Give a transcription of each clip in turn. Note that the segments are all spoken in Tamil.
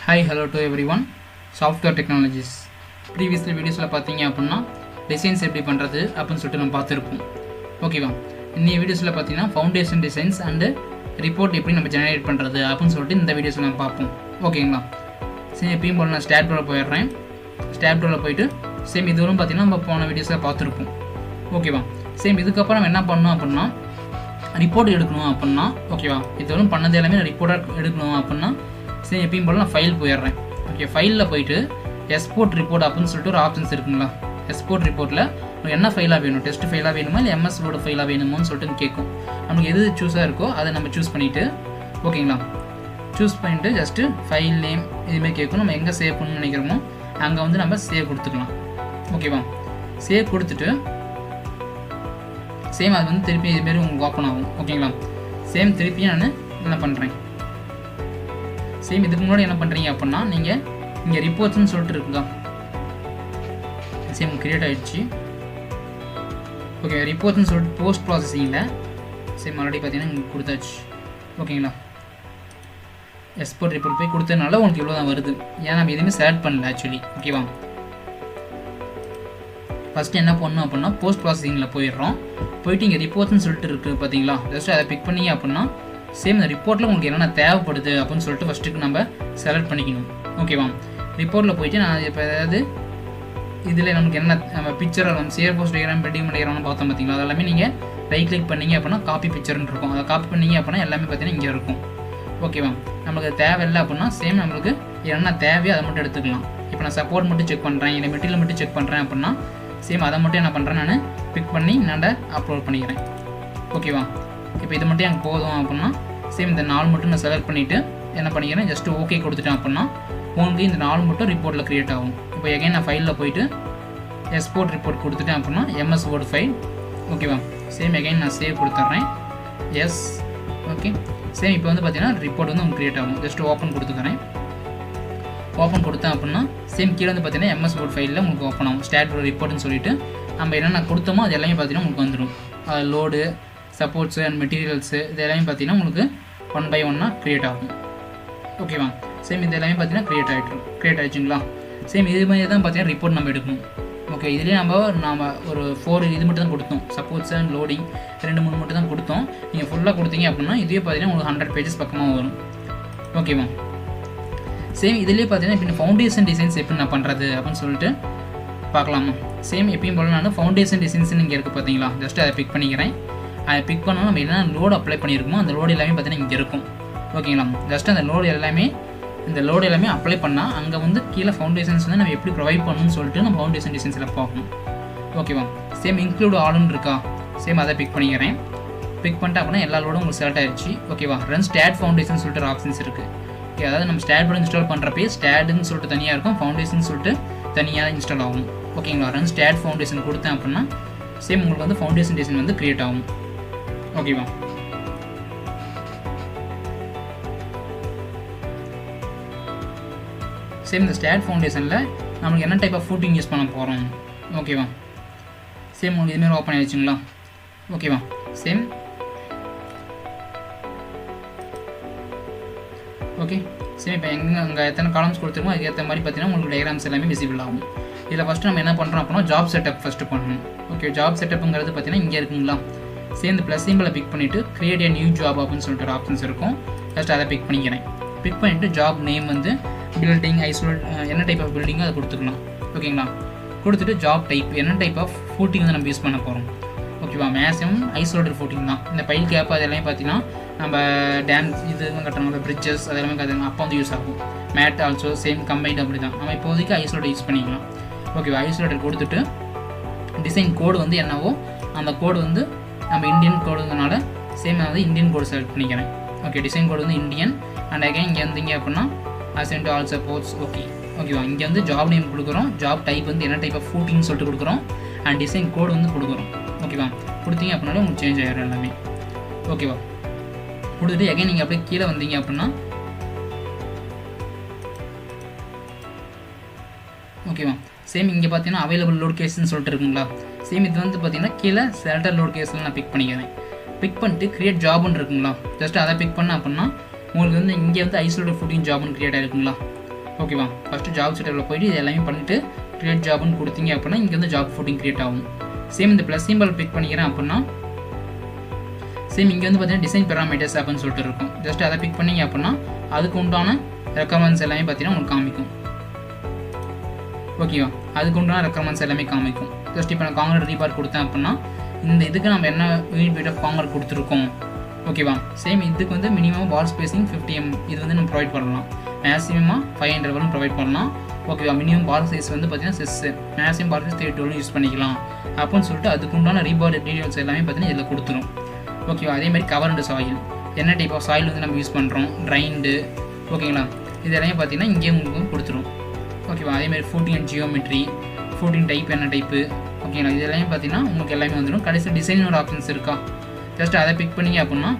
Hi, hello to everyone. Software technologies. Previously வீடியோஸில் பார்த்தீங்க அப்படின்னா டிசைன்ஸ் எப்படி பண்ணுறது அப்படின்னு சொல்லிட்டு நம்ம பார்த்துருப்போம். ஓகேவா, இந்த வீடியோஸில் பார்த்தீங்கன்னா ஃபவுண்டேஷன் டிசைன்ஸ் அண்டு ரிப்போர்ட் எப்படி நம்ம ஜெனரேட் பண்ணுறது அப்படின்னு சொல்லிட்டு இந்த வீடியோஸில் நம்ம பார்ப்போம். ஓகேங்களா, சரி எப்பயும் போல் நான் Staadpro போயிடுறேன். Staadpro போயிட்டு சேம் இதுவரும் பார்த்தீங்கன்னா நம்ம போன வீடியோஸில் பார்த்துருப்போம். ஓகேவா, சேம் இதுக்கப்புறம் நம்ம என்ன பண்ணணும் அப்படின்னா ரிப்போர்ட் எடுக்கணும் அப்படின்னா, ஓகேவா, இதுவரும் பண்ணது எல்லாமே ரிப்போர்ட்டாக எடுக்கணும் அப்படின்னா சரி எப்பயும் போல் நான் ஃபைல் போயிடுறேன். ஓகே, ஃபைலில் போயிட்டு எக்ஸ்போர்ட் ரிப்போர்ட் அப்படின்னு சொல்லிட்டு ஒரு ஆப்ஷன்ஸ் இருக்குங்களா. எக்ஸ்போர்ட் ரிப்போர்ட்டில் உங்களுக்கு என்ன ஃபைலாக வேணும், டெஸ்ட் ஃபைலாக வேணுமா இல்லை எம்எஸ்வோட ஃபைலாக வேணுமோன்னு சொல்லிட்டு கேட்கும். நமக்கு எது சூஸாக இருக்கோ அதை நம்ம சூஸ் பண்ணிவிட்டு, ஓகேங்களா, சூஸ் பண்ணிவிட்டு ஜஸ்ட்டு ஃபைல் நேம் இதுமாரி கேட்கும். நம்ம எங்கே சேவ் பண்ணணும்னு நினைக்கிறோமோ அங்கே வந்து நம்ம சேவ் கொடுத்துக்கலாம். ஓகேவா, சேவ் கொடுத்துட்டு சேம் அது வந்து திருப்பி இதுமாரி உங்களுக்கு ஓப்பன் ஆகும். ஓகேங்களா, சேம் திருப்பி நான் என்ன பண்ணுறேன், சேம் இதுக்கு முன்னாடி என்ன பண்ணுறீங்க அப்படின்னா நீங்கள் இங்கே ரிப்போர்ட்ஸ்னு சொல்லிட்டு இருக்குங்க. சேம் க்ரியேட் ஆகிடுச்சு. ஓகே, ரிப்போர்ட்ஸ்னு சொல்லிட்டு போஸ்ட் ப்ராசஸிங்கில் சேம் ஆல்ரெடி பார்த்தீங்கன்னா இங்கே கொடுத்தாச்சு. ஓகேங்களா, எக்ஸ்போர்ட் ரிப்போர்ட் போய் கொடுத்ததுனால உங்களுக்கு இவ்வளோ தான் வருது. ஏன்னா நம்ம எதுவுமே செலக்ட் பண்ணல ஆக்சுவலி. ஓகேவா, ஃபஸ்ட்டு என்ன பண்ணணும் அப்படின்னா போஸ்ட் ப்ராசஸிங்கில் போயிடுறோம். போயிட்டு இங்கே ரிப்போர்ட்ஸ்னு சொல்லிட்டு இருக்குது பார்த்தீங்களா, ஜஸ்ட்டு அதை பிக் பண்ணிங்க அப்படின்னா சேம் இந்த ரிப்போர்ட்டில் உங்களுக்கு என்னென்ன தேவைப்படுது அப்படின்னு சொல்லிட்டு ஃபஸ்ட்டுக்கு நம்ம செலக்ட் பண்ணிக்கணும். ஓகேவா, ரிப்போர்ட்டில் போயிட்டு நான் இப்போ ஏதாவது இதில் நமக்கு என்ன நம்ம பிக்சரை நம்ம சேர் போஸ்ட் டயக்ராம் பெட்டிங் டயக்ராம்னு பார்த்தோம் பார்த்தீங்களா, அதெல்லாமே நீங்கள் ரைட் கிளிக் பண்ணிங்க அப்படின்னா காப்பி பிக்சர்னு இருக்கும். அதை காப்பி பண்ணிங்க அப்படின்னா எல்லாமே பார்த்தீங்கன்னா இங்கே இருக்கும். ஓகேவா, நம்மளுக்கு தேவையில்லை அப்படின்னா சேம் நம்மளுக்கு என்ன தேவையோ அதை மட்டும் எடுத்துக்கலாம். இப்போ நான் சப்போர்ட் மட்டும் செக் பண்ணுறேன், இல்லை மெட்டீரியல் மட்டும் செக் பண்ணுறேன் அப்படின்னா சேம் அதை மட்டும் என்ன பண்ணுறேன் நான் பிக் பண்ணி நான் அப்லோட் பண்ணிக்கிறேன். ஓகேவா, இப்போ இது மட்டும் எனக்கு போதும் அப்படின்னா சேம் இந்த 4 மட்டும் நான் செலக்ட் பண்ணிவிட்டு என்ன பண்ணிக்கிறேன், ஜஸ்ட்டு ஓகே கொடுத்துட்டேன் அப்படின்னா உங்களுக்கு இந்த 4 மட்டும் ரிப்போர்ட்டில் க்ரியேட் ஆகும். இப்போ எகைன் நான் ஃபைலில் போயிட்டு எக்ஸ்போர்ட் ரிப்போர்ட் கொடுத்துட்டேன் அப்படின்னா எம்எஸ் வேர்ட் ஃபைல். ஓகேவா, சேம் எகைன் நான் சேவ் கொடுத்துட்றேன். எஸ், ஓகே, சேம் இப்போ வந்து பார்த்தீங்கன்னா ரிப்போர்ட் வந்து உங்களுக்கு க்ரியேட் ஆகும். ஜஸ்ட்டு ஓப்பன் கொடுத்துக்கிறேன். ஓப்பன் கொடுத்தேன் அப்படின்னா சேம் கீழே வந்து பார்த்தீங்கன்னா எம்எஸ் வேர்ட் ஃபைலில் உங்களுக்கு ஓப்பன் ஆகும். Staadpro ரிப்போர்ட்னு சொல்லிட்டு நம்ம என்னென்ன கொடுத்தோமோ அது எல்லாமே பார்த்தீங்கன்னா உங்களுக்கு வந்துடும். லோடு, சப்போர்ட்ஸு அண்ட் மெட்டீரியல்ஸு இது எல்லாமே பார்த்தீங்கன்னா உங்களுக்கு 1 by 1 க்ரியேட் ஆகும். ஓகேவா, சேம் இது எல்லாமே பார்த்தீங்கன்னா க்ரியேட் ஆகிடுச்சுங்களா. சேம் இது மாதிரி தான் பார்த்தீங்கன்னா ரிப்போர்ட் நம்ம எடுக்கணும். ஓகே, இதுலேயே நம்ம ஒரு 4 இது மட்டும் தான் கொடுத்தோம். சப்போர்ட்ஸ் அண்ட் லோடிங் 2-3 மட்டும் தான் கொடுத்தோம். நீங்கள் ஃபுல்லாக கொடுத்தீங்க அப்படின்னா இதுவே பார்த்தீங்கன்னா உங்களுக்கு 100 pages பக்கமாக வரும். ஓகேவா, சேம் இதுலேயே பார்த்தீங்கன்னா இப்போ ஃபவுண்டேஷன் டிசைன்ஸ் எப்படி நான் பண்ணுறது அப்படின்னு சொல்லிட்டு பார்க்கலாமா. சேம் எப்பயும் போல நான் ஃபவுண்டேஷன் டிசைன்ஸ் இங்கே இருக்குது பார்த்தீங்களா, ஜஸ்ட் அதை பிக் பண்ணிக்கிறேன். அதை பிக் பண்ணால் நம்ம என்ன லோடு அப்ளை பண்ணியிருக்கோமோ அந்த லோடு எல்லாமே பார்த்தீங்கன்னா இங்கே இருக்கும். ஓகேங்களா, ஜஸ்ட் அந்த லோடு எல்லாமே அப்ளை பண்ணால் அங்கே வந்து கீழே ஃபவுண்டேஷன்ஸ் வந்து நம்ம எப்படி ப்ரொவைட் பண்ணணும்னு சொல்லிட்டு நம்ம ஃபவுண்டேஷன் டிசைன்ஸில் பார்க்கணும். ஓகேவா, சேம் இன்க்ளூட் ஆல்னு இருக்கா, சேம் அதை பிக் பண்ணிக்கிறேன். பிக் பண்ணிட்டு அப்படின்னா எல்லா லோடும் உங்களுக்கு செலக்ட் ஆயிடுச்சு. ஓகேவா, ரன் ஸ்டாட் ஃபவுண்டேஷன் சொல்லிட்டு ஒரு ஆப்ஷன்ஸ் இருக்குது. ஓகே, அதாவது நம்ம Staadpro இன்ஸ்டால் பண்ணுறப்பே ஸ்டாடுன்னு சொல்லிட்டு தனியாக இருக்கும், ஃபவுண்டேஷன் சொல்லிட்டு தனியாக இன்ஸ்டால் ஆகும். ஓகேங்களா, ரன் ஸ்டாட் ஃபவுண்டேஷன் கொடுத்தேன் அப்படின்னா சேம் உங்களுக்கு வந்து ஃபவுண்டேஷன் டிசைன் வந்து க்ரியேட் ஆகும். ஓகேவா, சேம் இந்த ஸ்டாட் ஃபவுண்டேஷனில் நம்மளுக்கு என்ன டைப் ஆஃப் ஃபூட்டிங் யூஸ் பண்ண போகிறோம். ஓகேவா, சேம் உங்களுக்கு இதுமாரி ஓப்பன் ஆகிடுச்சுங்களா. ஓகேவா, சேம் ஓகே, சேம் இப்போ அங்கே எத்தனை காலம்ஸ் கொடுத்துருமோ அதுக்கேற்ற மாதிரி பார்த்தீங்கன்னா உங்களுக்கு டயக்ராம்ஸ் எல்லாமே விசிபிள் ஆகும். இதில் ஃபஸ்ட்டு நம்ம என்ன பண்ணுறோம் அப்படின்னா ஜாப் செட்டப் ஃபஸ்ட்டு பண்ணணும். ஓகே, ஜாப் செட்டப்புங்கிறது பார்த்தீங்கன்னா இங்கே இருக்குங்களா. சேர்ந்து ப்ளஸ் சிம்பிளை பிக் பண்ணிவிட்டு க்ரியேட் a நியூ ஜாப் அப்படின்னு சொல்லிட்டு ஒரு ஆப்ஷன்ஸ் இருக்கும். ஜஸ்ட் அதை பிக் பண்ணிக்கிறேன். பிக் பண்ணிவிட்டு ஜாப் நேம் வந்து பில்டிங் ஐசோலேட் என்ன டைப் ஆஃப் பில்டிங்கோ அதை கொடுத்துக்கலாம். ஓகேங்களா, கொடுத்துட்டு ஜாப் டைப் என்ன டைப் ஆஃப் ஃபூட்டிங் வந்து நம்ம யூஸ் பண்ண போகிறோம். ஓகேவா, மேக்ஸிமம் ஐசோலேட்டட் ஃபூட்டிங் தான். இந்த பைல் கேப் அது எல்லாமே பார்த்தீங்கன்னா நம்ம டேம் இது கட்டணும், பிரிட்ஜஸ் அது எல்லாமே கட்டணும், அப்போ வந்து யூஸ் ஆகும். மேட் ஆல்சோ சேம் கம்பைன்ட் அப்படி தான். நம்ம இப்போதைக்கு ஐசோலேட் யூஸ் பண்ணிக்கலாம். ஓகேவா, ஐசோலேட்டட் கொடுத்துட்டு டிசைன் கோடு வந்து என்னவோ அந்த கோடு வந்து நம்ம இந்தியன் கோடுங்கனால சேம் வந்து இந்தியன் கோடு செலக்ட் பண்ணிக்கிறேன். ஓகே, டிசைன் கோடு வந்து இந்தியன் அண்ட் அகைன் இங்கே வந்தீங்க அப்படின்னா அசென்ட் ஆல் சப்போர்ட்ஸ். ஓகேவா, இங்கே வந்து ஜாப் நேம் கொடுக்குறோம், ஜாப் டைப் வந்து என்ன டைப் ஆஃப் ஃபூட்டிங்னு சொல்லிட்டு கொடுக்குறோம் அண்ட் டிசைன் கோடு வந்து கொடுக்குறோம். ஓகேவா, கொடுத்தீங்க அப்படின்னாலும் உங்களுக்கு சேஞ்ச் ஆகிடும் எல்லாமே. ஓகேவா, கொடுத்துட்டு அகைன் நீங்கள் அப்படியே கீழே வந்தீங்க அப்படின்னா ஓகேவா, சேம் இங்கே பார்த்தீங்கன்னா அவைலபிள் லோட் கேஸ்ன்னு சொல்லிட்டு இருக்குங்களா. சேம் இது வந்து பார்த்தீங்கன்னா கீழே செலக்டட் லோட் கேஸில் நான் பிக் பண்ணிக்கிறேன். பிக் பண்ணிட்டு க்ரியேட் ஜாப்னு இருக்குங்களா, ஜஸ்ட் அதை பிக் பண்ண அப்படின்னா உங்களுக்கு வந்து இங்கே வந்து ஐசோலேட்டட் ஃபூட்டிங் ஜாப்னு க்ரியேட் ஆகிருக்குங்களா. ஓகேவா. ஃபஸ்ட்டு ஜாப் செட்டரில் போயிட்டு இது எல்லாமே பண்ணிவிட்டு க்ரியேட் ஜாப்னு கொடுத்தீங்க அப்படின்னா இங்கே வந்து ஜாப் ஃபுட்டிங் க்ரியேட் ஆகும். சேம் இந்த ப்ளஸ் சிம்பிள் பிக் பண்ணிக்கிறேன் அப்படின்னா சேம் இங்கே வந்து பார்த்தீங்கன்னா டிசைன் பெராமீட்டர்ஸ் அப்படின்னு சொல்லிட்டு இருக்கும். ஜஸ்ட் அதை பிக் பண்ணிங்க அப்படின்னா அதுக்கு உண்டான ரெக்கமெண்ட்ஸ் எல்லாமே பார்த்தீங்கன்னா உங்களுக்கு காமிக்கும். ஓகேவா, அதுக்கு உண்டான ரெக்கமெண்ட்ஸ் எல்லாமே காமிக்கும். ஜஸ்ட் இப்போ நான் காங்கிரட் ரீபார் கொடுத்தேன் அப்படின்னா இந்த இதுக்கு நம்ம என்ன யூனிட் வெயிட் ஆஃப் காங்கிரட் கொடுத்துருக்கோம். ஓகேவா, சேம் இதுக்கு வந்து மினிமம் வால் ஸ்பேசிங் 50 mm இது வந்து நம்ம ப்ரொவைட் பண்ணலாம். மேக்ஸிமமாக 500 வரும் ப்ரொவைட் பண்ணலாம். ஓகேவா, மினிமம் பார் சைஸ் வந்து பார்த்தீங்கன்னா 6, மேக்ஸிமம் பார் சைஸ் 32 யூஸ் பண்ணிக்கலாம் அப்படின்னு சொல்லிட்டு அதுக்கு உண்டான ரீபார் டீடைல்ஸ் எல்லாமே பார்த்தீங்கன்னா இதில் கொடுத்துரும். ஓகேவா, அதேமாதிரி கவர் அண்ட் சாயில் என்ன டைப் ஆஃப் சாயில் வந்து நம்ம யூஸ் பண்ணுறோம், ட்ரைண்டு, ஓகேங்களா, இது எல்லாமே பார்த்தீங்கன்னா இங்கேயே உங்களுக்கு கொடுத்துரும். ஓகேவா, அதேமாதிரி footing and geometry, footing type என்ன டைப்பு, ஓகேங்களா, இது எல்லாமே பார்த்தீங்கன்னா உங்களுக்கு எல்லாமே வந்துடும். கடைசி டிசைன் ஒரு ஆப்ஷன்ஸ் இருக்கா, ஜஸ்ட் அதை பிக் பண்ணிங்க அப்படின்னா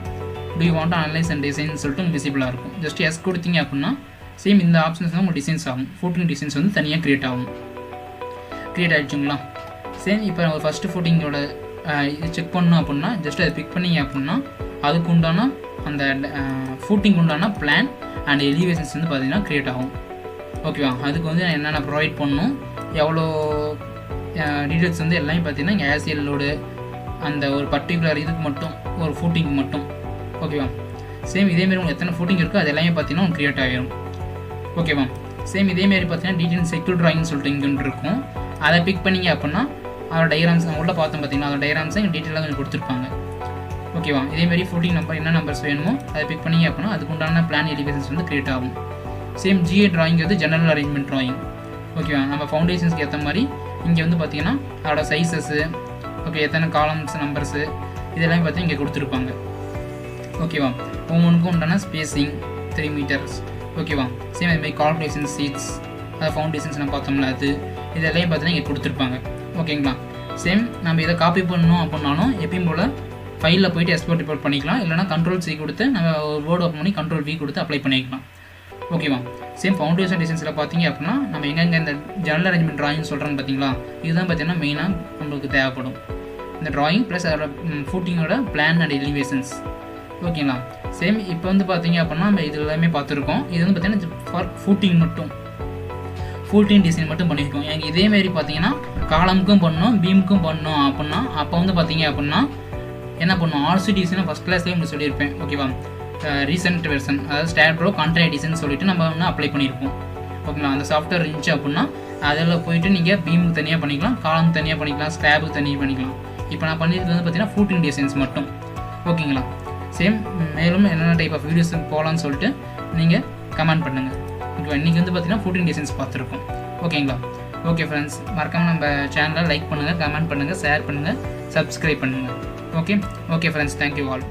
do you want analyse and design சொல்லிட்டு உங்களுக்கு விசிபிளாக இருக்கும். ஜஸ்ட் எஸ் கொடுத்தீங்க அப்படின்னா சேம் இந்த ஆப்ஷன்ஸ் தான் உங்களுக்கு டிசைன்ஸ் ஆகும். ஃபூட்டிங் டிசைன்ஸ் வந்து தனியாக க்ரியேட் ஆகும். க்ரியேட் ஆகிடுச்சுங்களா. சேம் இப்போ ஒரு ஃபஸ்ட்டு ஃபூட்டிங்கோட இது செக் பண்ணணும் அப்படின்னா ஜஸ்ட் அதை பிக் பண்ணிங்க அப்படின்னா அதுக்கு உண்டான அந்த ஃபூட்டிங் உண்டான பிளான் அண்ட் எலிவேஷன்ஸ் வந்து பார்த்திங்கன்னா க்ரியேட் ஆகும். ஓகேவா, அதுக்கு வந்து என்னென்ன ப்ரொவைட் பண்ணணும், எவ்வளோ டீட்டெயில்ஸ் வந்து எல்லாமே பார்த்திங்கன்னா இங்கே ஆசியலோடு அந்த ஒரு பர்டிகுலர் இதுக்கு மட்டும் ஒரு ஃபூட்டிங்க்கு மட்டும். ஓகேவா, சேம் இதேமாரி உங்களுக்கு எத்தனை ஃபூட்டிங் இருக்கோ அது எல்லாமே பார்த்தீங்கன்னா உங்களுக்கு க்ரியேட் ஆகிடும். ஓகேவா, சேம் இதேமாரி பார்த்தீங்கன்னா டீட்டெயில் செக்யூர் ட்ராயிங்னு சொல்லிட்டு இங்கே இருக்கும். அதை பிக் பண்ணிங்க அப்படின்னா அதோட டயக்ராம்ஸ் உள்ளே பார்த்தோம் பார்த்தீங்கன்னா அதோட டயக்ராம்ஸை இங்கே டீட்டெயிலாக கொஞ்சம் கொடுத்துருப்பாங்க. ஓகேவா, இதேமாரி ஃபூட்டிங் நம்பர் என்ன நம்பர்ஸ் வேணுமோ அதை பிக் பண்ணிங்க அப்படின்னா அதுக்கு உண்டான பிளான் எலிவேஷன்ஸ் வந்து க்ரியேட் ஆகும். சேம் ஜிஏ ட்ராயிங் வந்து ஜெனரல் அரேஞ்ச்மெண்ட் ட்ராயிங். ஓகேவா, நம்ம ஃபவுண்டேஷன்ஸ்க்கு ஏற்ற மாதிரி இங்கே வந்து பார்த்திங்கன்னா அதோட சைஸஸ்ஸு, ஓகே, எத்தனை காலம்ஸ் நம்பர்ஸு இதெல்லாம் பார்த்தீங்கன்னா இங்கே கொடுத்துருப்பாங்க. ஓகேவா, ஒவ்வொன்றுக்கும் உண்டான ஸ்பேஸிங் 3 meters. ஓகேவா, சேம் அதுமாதிரி கால்குலேஷன் சீட்ஸ், அது ஃபவுண்டேஷன்ஸ் நம்ம பார்த்தோம்ல அது இதெல்லாம் பார்த்தீங்கன்னா இங்கே கொடுத்துருப்பாங்க. ஓகேங்களா, சேம் நம்ம இதை காப்பி பண்ணணும் அப்படின்னாலும் எப்பயும் போல் ஃபைலில் போய்ட்டு எக்ஸ்போர்ட் ரிப்போர்ட் பண்ணிக்கலாம். இல்லைனா Ctrl+C கொடுத்து நம்ம ஒரு வேர்டு ஓப்பன் பண்ணி Ctrl+V கொடுத்து அப்ளை பண்ணிக்கலாம். ஓகேவா, சேம் ஃபவுண்டேஷன் டிசைன்ஸில் பார்த்தீங்க அப்படின்னா நம்ம எங்கெங்கே இந்த ஜெனரல் அரேஞ்ச்மெண்ட் ட்ராயிங் சொல்கிறோன்னு பார்த்தீங்களா, இதுதான் பார்த்தீங்கன்னா மெயினாக நம்மளுக்கு தேவைப்படும். இந்த ட்ராயிங் ப்ளஸ் அதோட ஃபூட்டிங்கோட பிளான் அண்ட் எலிவேஷன்ஸ். ஓகேங்களா, சேம் இப்போ வந்து பார்த்தீங்க அப்படின்னா நம்ம இது எல்லாமே பார்த்துருக்கோம். இது வந்து பார்த்தீங்கன்னா ஃபார் ஃபூட்டிங் மட்டும், ஃபூட்டிங் டிசைன் மட்டும் பண்ணியிருக்கோம். எனக்கு இதேமாரி பார்த்தீங்கன்னா காலமுக்கும் பண்ணணும், பீமுக்கும் பண்ணணும் அப்படின்னா அப்போ வந்து பார்த்தீங்க அப்படின்னா என்ன பண்ணணும், ஆர்சி டிசைனை ஃபஸ்ட் கிளாஸ்லேயே உங்களுக்கு சொல்லியிருப்பேன். ஓகேவா, ரீசெண்ட் வெர்ஷன் அதாவது STAAD.Pro கான்ட்ராக்ட் டிசைன் சொல்லிட்டு நம்ம வந்து அப்ளை பண்ணியிருப்போம். ஓகேங்களா, அந்த சாஃப்ட்வேர் இருந்துச்சு அப்படின்னா அதில் போயிட்டு நீங்கள் பீமுக்கு தனியாக பண்ணிக்கலாம், காலம் தனியாக பண்ணிக்கலாம், ஸ்லாபுக்கு தனியாக பண்ணிக்கலாம். இப்போ நான் பண்ணியிருக்கிறது வந்து பார்த்தீங்கன்னா ஃபூட்டிங் டிசைன்ஸ் மட்டும். ஓகேங்களா, சேம் மேலும் என்னென்ன டைப் ஆஃப் வீடியோஸ் போகலான்னு சொல்லிட்டு நீங்கள் கமெண்ட் பண்ணுங்கள். ஓகேவா, இன்றைக்கி வந்து பார்த்தீங்கன்னா ஃபூட்டிங் டிசைன்ஸ் பார்த்துருக்கோம். ஓகேங்களா, ஓகே ஃப்ரெண்ட்ஸ், மறக்காமல் நம்ம சேனலை லைக் பண்ணுங்கள், கமெண்ட் பண்ணுங்கள், ஷேர் பண்ணுங்கள், சப்ஸ்கிரைப் பண்ணுங்கள். Okay friends, thank you all.